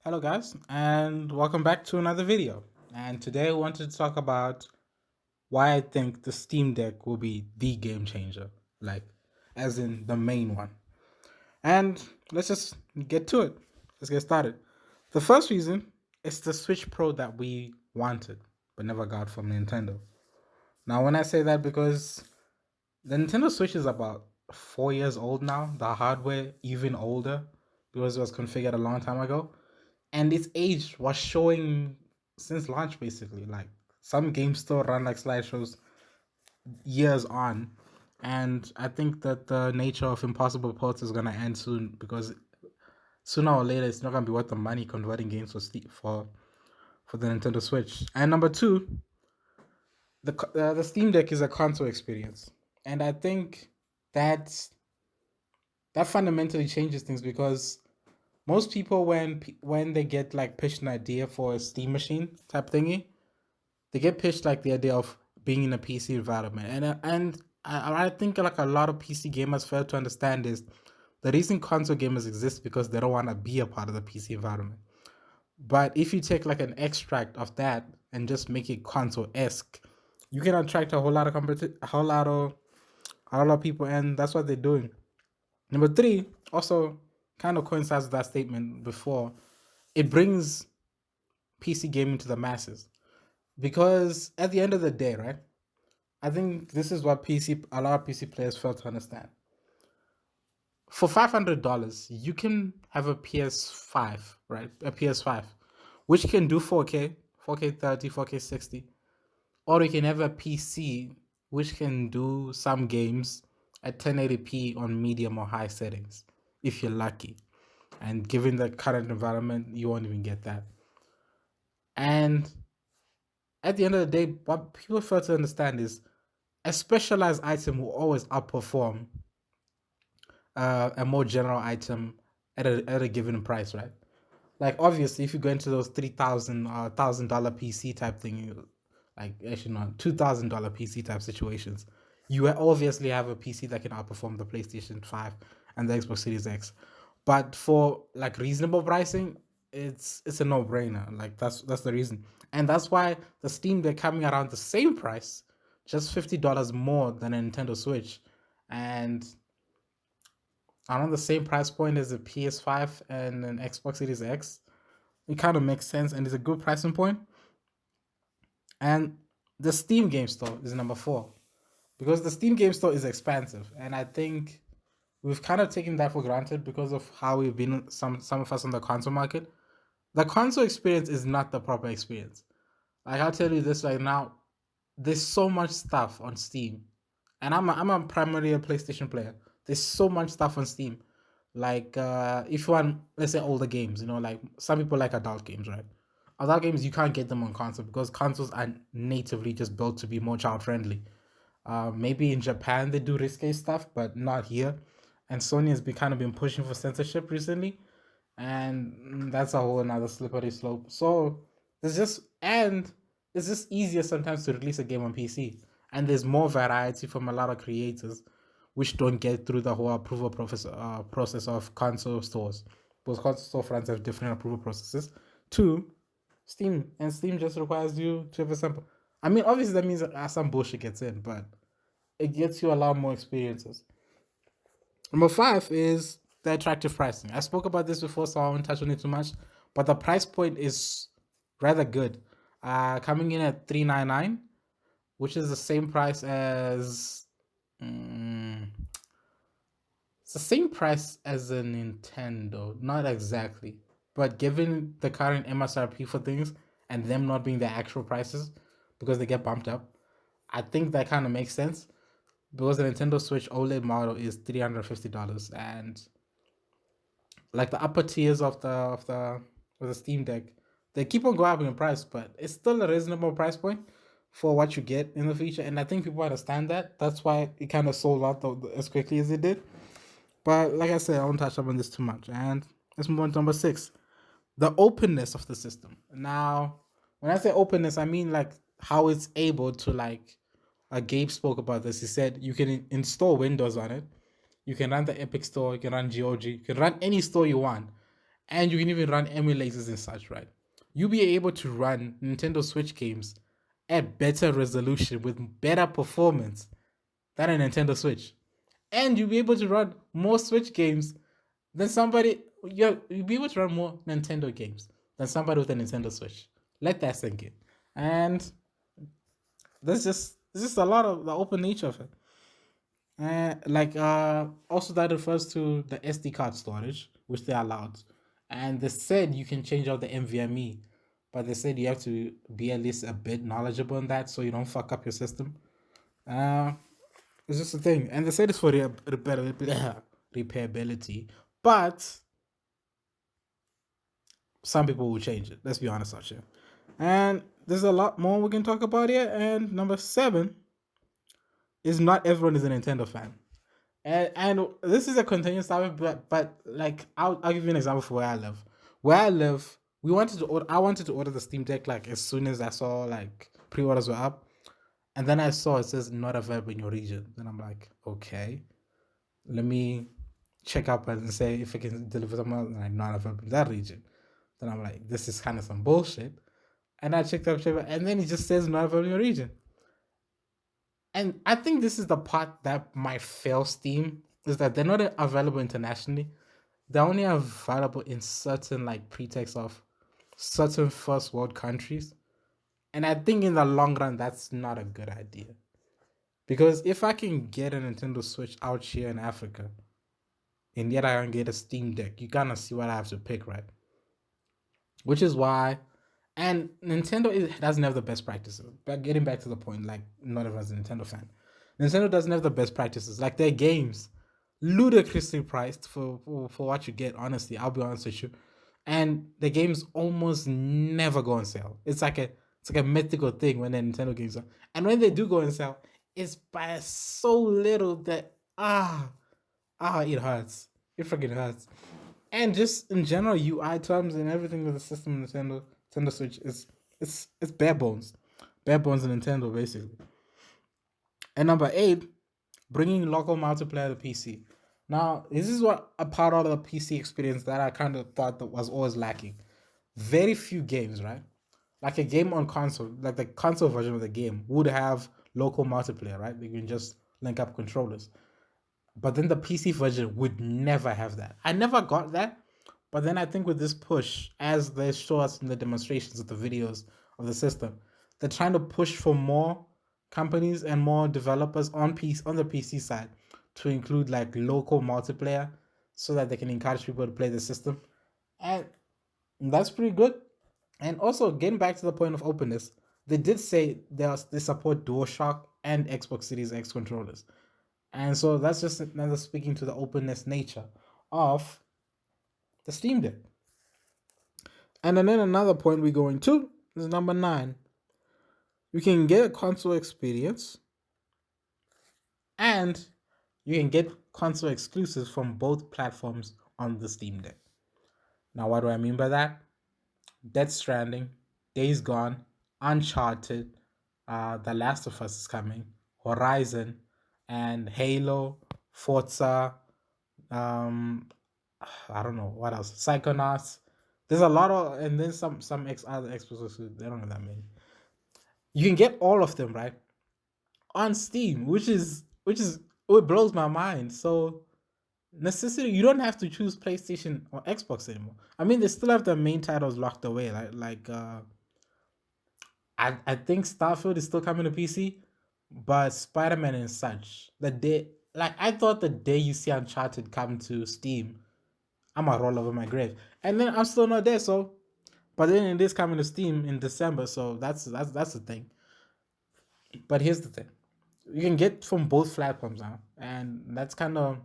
Hello guys and welcome back to another video. And today I wanted to talk about why I think the Steam Deck will be the game changer, like as in the main one. And let's just get to it. Let's get started. The first reason is the Switch Pro that we wanted but never got from Nintendo. Now when I say that, because the Nintendo Switch is about 4 years old now, the hardware even older because it was configured a long time ago, and its age was showing since launch basically. Like some games still run like slideshows years on, and I think that the nature of impossible ports is gonna end soon because sooner or later it's not gonna be worth the money converting games for the Nintendo Switch. And number two, the Steam Deck is a console experience, and I think that that fundamentally changes things because most people when they get like pitched an idea for a Steam machine type thingy, they get pitched like the idea of being in a PC environment, and I think like a lot of PC gamers fail to understand is the reason console gamers exist because they don't want to be a part of the PC environment. But if you take like an extract of that and just make it console esque, you can attract a whole lot of a lot of people, and that's what they're doing. Number three also kind of coincides with that statement before. It brings PC gaming to the masses because at the end of the day, right? I think this is what a lot of PC players fail to understand. For $500, you can have a PS5, right? A PS5, which can do 4K, 4K 30, 4K 60, or you can have a PC which can do some games at 1080p on medium or high settings if you're lucky. And given the current environment, you won't even get that. And at the end of the day, what people fail to understand is a specialized item will always outperform a more general item at a given price, right? Like obviously, if you go into those 3,000 $1,000 PC type thing, like actually not $2,000 PC type situations, you obviously have a PC that can outperform the PlayStation 5 and the Xbox Series X. But for like reasonable pricing, it's a no brainer. Like that's the reason, and that's why the Steam Deck coming around the same price, just $50 more than a Nintendo Switch, and around the same price point as a PS5 and an Xbox Series X. It kind of makes sense and it's a good pricing point. And the Steam Game Store is number four because the Steam Game Store is expansive, and I think we've kind of taken that for granted because of how we've been some of us on the console market. The console experience is not the proper experience. Like I'll tell you this right now, there's so much stuff on Steam, and I'm a primarily a PlayStation player. There's so much stuff on Steam. Like if you want, let's say older games, like some people like adult games, right? Adult games you can't get them on console because consoles are natively just built to be more child friendly. Maybe in Japan they do risque stuff, but not here. And Sony has been kind of been pushing for censorship recently, and that's a whole another slippery slope. So it's just easier sometimes to release a game on PC, and there's more variety from a lot of creators, which don't get through the whole approval process of console stores. Because console storefronts have different approval processes. Two, Steam, and Steam just requires you to have a sample. I mean, obviously that means that some bullshit gets in, but it gets you a lot more experiences. Number five is the attractive pricing. I spoke about this before, so I won't touch on it too much. But the price point is rather good. Coming in at $399, which is the same price as it's the same price as a Nintendo, not exactly, but given the current MSRP for things and them not being the actual prices because they get bumped up, I think that kind of makes sense because the Nintendo Switch OLED model is $350, and like the upper tiers of the Steam Deck, they keep on going up in price, but it's still a reasonable price point for what you get in the feature, and I think people understand that. That's why it kind of sold out as quickly as it did. But like I said, I won't touch up on this too much. And let's move on to number six, the openness of the system. Now, when I say openness, I mean like how it's able to Gabe spoke about this. He said you can install Windows on it. You can run the Epic Store. You can run GOG. You can run any store you want. and you can even run emulators and such, right? You'll be able to run Nintendo Switch games at better resolution with better performance than a Nintendo Switch. And you'll be able to run more Switch games than somebody. You'll be able to run more Nintendo games than somebody with a Nintendo Switch. Let that sink in. And there's just a lot of the open nature of it. Also that refers to the SD card storage, which they allowed. And they said you can change out the NVMe, but they said you have to be at least a bit knowledgeable in that so you don't fuck up your system. Uh, it's just a thing. And they said it's for repairability, but some people will change it. Let's be honest out here. And there's a lot more we can talk about here. And number 7 is not everyone is a Nintendo fan. And this is a continuous topic, but like I'll give you an example for where I live. Where I live, I wanted to order the Steam Deck like as soon as I saw like pre-orders were up, and then I saw it says not available in your region. Then I'm like, okay, let me check up and say if I can deliver something like not available in that region. Then I'm like, this is kind of some bullshit. And I checked up, and then it just says not available in your region. And I think this is the part that might fail Steam, is that they're not available internationally. They're only available in certain like pretext of certain first world countries. And I think in the long run, that's not a good idea. Because if I can get a Nintendo Switch out here in Africa, and yet I can get a Steam Deck, you kind of see what I have to pick, right? Which is why, and Nintendo doesn't have the best practices. But getting back to the point, like not everyone's a Nintendo fan. Nintendo doesn't have the best practices. Like their games, ludicrously priced for what you get. Honestly, I'll be honest with you. And the games almost never go on sale. It's like a mythical thing when the Nintendo games are, and when they do go on sale, it's by so little that it hurts. It freaking hurts. And just in general, UI terms and everything with the system, Nintendo Switch is it's bare bones in Nintendo basically. And number 8, bringing local multiplayer to PC. Now, this is what a part of the PC experience that I kind of thought that was always lacking. Very few games, right? Like a game on console, like the console version of the game would have local multiplayer, right? You can just link up controllers. But then the PC version would never have that. I never got that. But then I think with this push, as they show us in the demonstrations of the videos of the system, they're trying to push for more companies and more developers on the PC side to include like local multiplayer so that they can encourage people to play the system. And that's pretty good. And also getting back to the point of openness, they did say they support DualShock and Xbox Series X controllers. And so that's just another speaking to the openness nature of the Steam Deck. And then another point we're going to is number 9. You can get a console experience and you can get console exclusives from both platforms on the Steam Deck. Now, what do I mean by that? Death Stranding, Days Gone, Uncharted, The Last of Us is coming, Horizon, and Halo, Forza, I don't know what else, Psychonauts. There's a lot of, and then some other exclusives. They don't know that many. You can get all of them right on Steam, which is it blows my mind. So necessity, you don't have to choose PlayStation or Xbox anymore. I mean, they still have the main titles locked away, I think Starfield is still coming to PC, but Spider-Man and such, the day, like I thought the day you see Uncharted come to Steam, I'm gonna roll over my grave. And then I'm still not there, so but then it is coming to Steam in December, so that's the thing. But here's the thing. You can get from both platforms now, and that's kind of,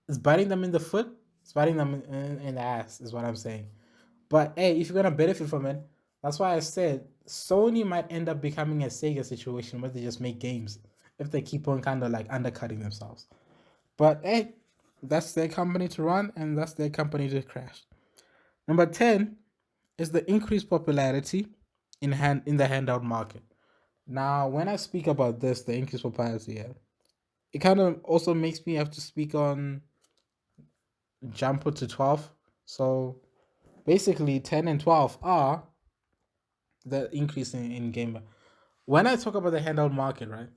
it's biting them in the foot, it's biting them in the ass, is what I'm saying. But hey, if you're gonna benefit from it, that's why I said Sony might end up becoming a Sega situation where they just make games if they keep on kind of like undercutting themselves. But hey, that's their company to run, and that's their company to crash. Number 10 is the increased popularity in the handout market. Now, when I speak about this, the increased popularity, it kind of also makes me have to speak on Jumper to 12. So basically, 10 and 12 are the increase in gamer. When I talk about the handheld market, right,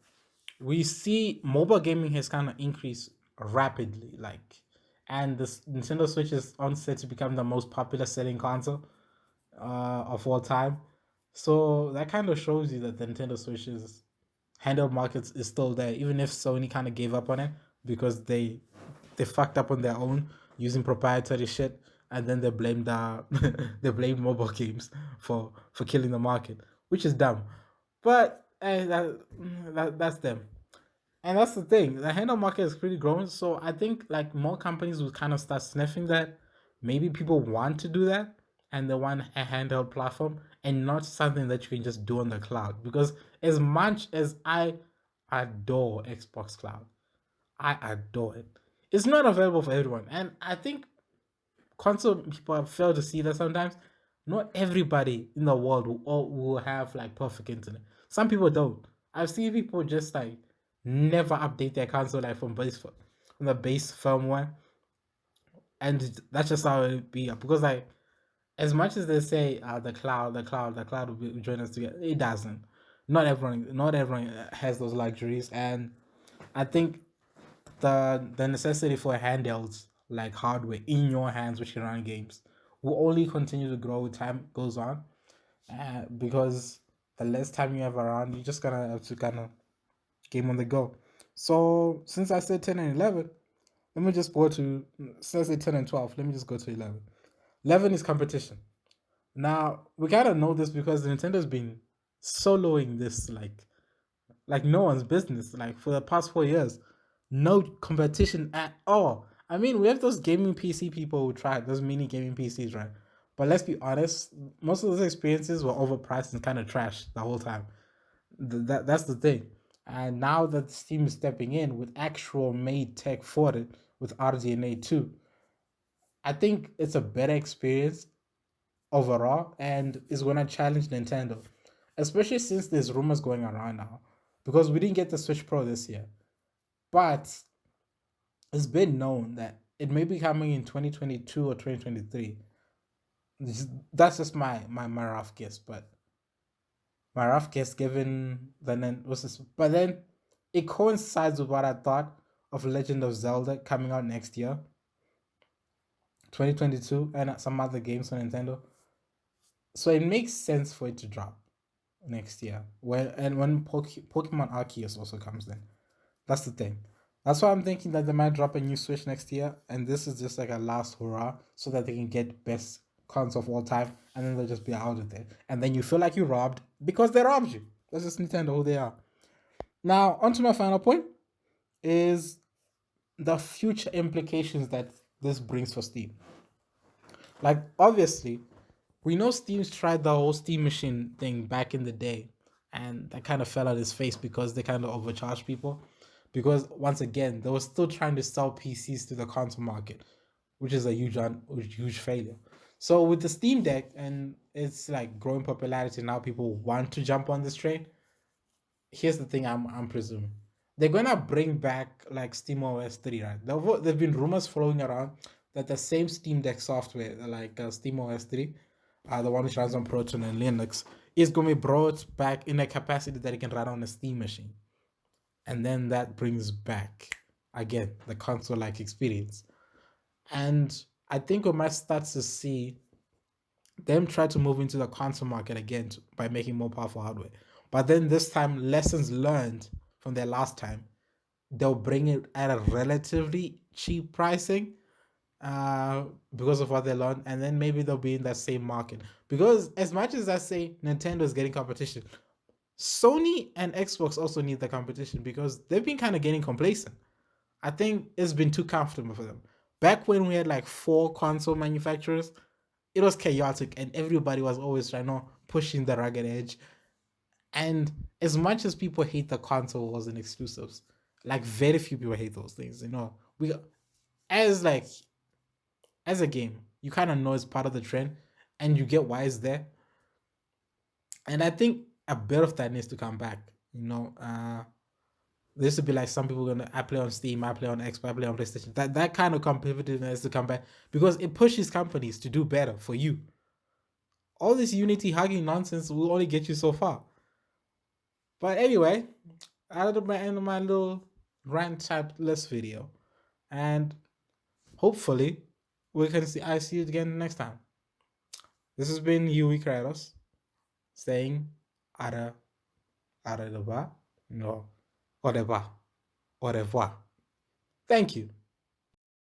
we see mobile gaming has kind of increased rapidly, like, and this Nintendo Switch is on set to become the most popular selling console of all time. So that kind of shows you that the Nintendo Switch's handheld markets is still there, even if Sony kind of gave up on it because they fucked up on their own using proprietary shit, and then they blamed they blamed mobile games for killing the market, which is dumb. But that's them. And that's the thing. The handheld market is pretty growing. So I think like more companies will kind of start sniffing that maybe people want to do that and they want a handheld platform and not something that you can just do on the cloud. Because as much as I adore Xbox Cloud, I adore it. It's not available for everyone. And I think console people have failed to see that sometimes not everybody in the world will have like perfect internet. Some people don't. I've seen people just like never update their console like from the base firmware, and that's just how it be. Because like as much as they say the cloud will join us together, it doesn't. Not everyone has those luxuries, and I think the necessity for handhelds like hardware in your hands which can run games will only continue to grow with time goes on, because the less time you have around, you're just gonna have to kind of game on the go. So since I said 10 and 11, let me just go to, since I said 10 and 12, let me just go to 11. 11 is competition. Now we kind of know this because Nintendo's been soloing this like no one's business. Like for the past 4 years, no competition at all. I mean, we have those gaming PC people who tried those mini gaming PCs, right? But let's be honest, most of those experiences were overpriced and kind of trash the whole time. That's the thing. And now that Steam is stepping in with actual made tech for it with RDNA 2, I think it's a better experience overall and is going to challenge Nintendo, especially since there's rumors going around now because we didn't get the Switch Pro this year. But it's been known that it may be coming in 2022 or 2023. That's just my rough guess, but my rough guess given then was this, but then it coincides with what I thought of Legend of Zelda coming out next year, 2022, and some other games on Nintendo. So it makes sense for it to drop next year. When Pokemon Arceus also comes in. That's the thing. That's why I'm thinking that they might drop a new Switch next year, and this is just like a last hurrah so that they can get best console of all time, and then they'll just be out of there. And then you feel like you robbed because they robbed you. That's just Nintendo who they are. Now, on to my final point is the future implications that this brings for Steam. Like, obviously, we know Steam's tried the whole Steam machine thing back in the day, and that kind of fell on his face because they kind of overcharged people. Because once again, they were still trying to sell PCs to the console market, which is a huge failure. So with the Steam Deck and its like growing popularity now, people want to jump on this train. Here's the thing, I'm presuming they're gonna bring back like Steam OS 3, right? There've been rumors flowing around that the same Steam Deck software, like Steam OS 3, the one which runs on Proton and Linux, is gonna be brought back in a capacity that it can run on a Steam machine, and then that brings back again the console-like experience. And I think we might start to see them try to move into the console market again by making more powerful hardware. But then this time, lessons learned from their last time, they'll bring it at a relatively cheap pricing because of what they learned, and then maybe they'll be in that same market. Because as much as I say Nintendo is getting competition, Sony and Xbox also need the competition because they've been kind of getting complacent. I think it's been too comfortable for them. Back when we had like 4 console manufacturers, it was chaotic and everybody was always trying to pushing the rugged edge. And as much as people hate the console wars and exclusives, like very few people hate those things. We as like as a game, you kind of know it's part of the trend, and you get why it's there. And I think a bit of that needs to come back. This would be like some people gonna I play on Steam, I play on Xbox, I play on PlayStation. That kind of competitiveness to come back because it pushes companies to do better for you. All this unity hugging nonsense will only get you so far. But anyway, out of my end of my little rant chat list video, and hopefully we can see. I see you again next time. This has been Huey Kratos saying Ara Ara no au revoir. Thank you.